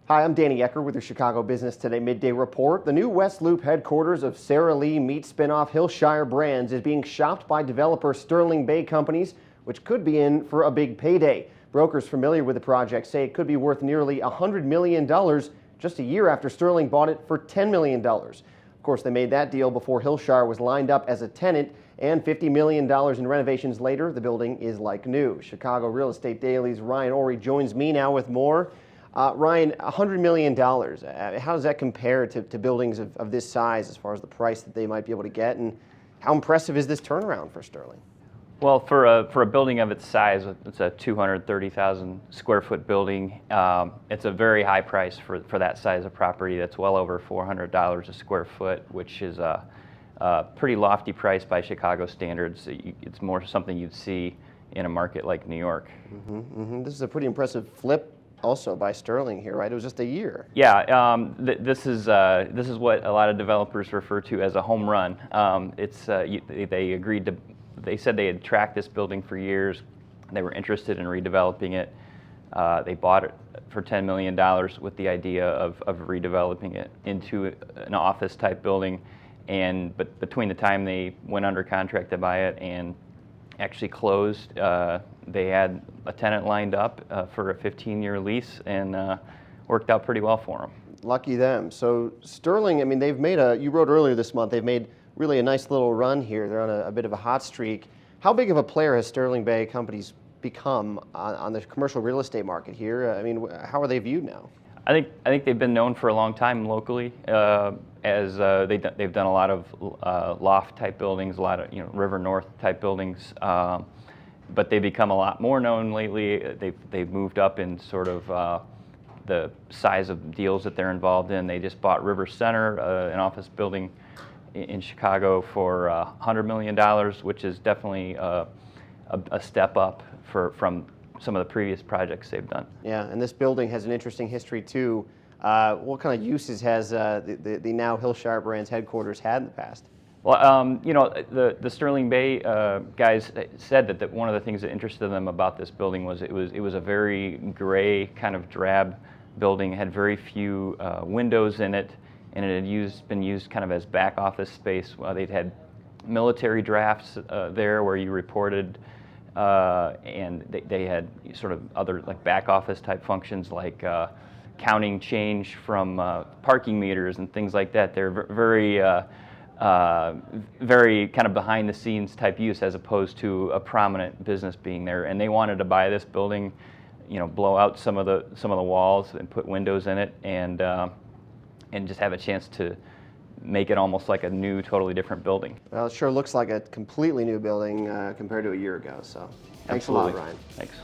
Hi, I'm Danny Ecker with your Chicago Business Today Midday Report. The new West Loop headquarters of Sara Lee meat spinoff Hillshire Brands is being shopped by developer Sterling Bay Companies, which could be in for a big payday. Brokers familiar with the project say it could be worth nearly $100 million just a year after Sterling bought it for $10 million. Of course, they made that deal before Hillshire was lined up as a tenant, and $50 million in renovations later, the building is like new. Chicago Real Estate Daily's Ryan Orey joins me now with more. Ryan, $100 million, how does that compare to buildings of this size as far as the price that they might be able to get, and how impressive is this turnaround for Sterling? Well, for a building of its size, it's a 230,000 square foot building. It's a very high price for that size of property. That's well over $400 a square foot, which is a pretty lofty price by Chicago standards. It's more something you'd see in a market like New York. This is a pretty impressive flip also by Sterling here, right? It was just a year. Yeah, this is what a lot of developers refer to as a home run. They said they had tracked this building for years. They were interested in redeveloping it. They bought it for $10 million with the idea of redeveloping it into an office type building. But between the time they went under contract to buy it and actually closed, they had a tenant lined up for a 15-year lease, and worked out pretty well for them. Lucky them. So Sterling, I mean, they've made you wrote earlier this month, they've made really a nice little run here. They're on a bit of a hot streak. How big of a player has Sterling Bay Companies become on the commercial real estate market here? I mean, how are they viewed now? I think they've been known for a long time locally, as they've done a lot of loft type buildings, a lot of River North type buildings, but they've become a lot more known lately. They've moved up in sort of the size of deals that they're involved in. They just bought River Center, an office building in Chicago, for $100 million, which is definitely a step up from some of the previous projects they've done. Yeah, and this building has an interesting history too. What kind of uses has the now Hillshire Brands headquarters had in the past? Well, the Sterling Bay guys said that one of the things that interested them about this building was it was a very gray, kind of drab building. It had very few windows in it, and it had been used kind of as back office space. They'd had military drafts there where you reported, and they had sort of other like back office type functions like counting change from parking meters and things like that. They're very kind of behind the scenes type use, as opposed to a prominent business being there. And they wanted to buy this building, blow out some of the walls and put windows in it, and just have a chance to make it almost like a new, totally different building. Well, it sure looks like a completely new building compared to a year ago. So thanks a lot, Ryan. Thanks.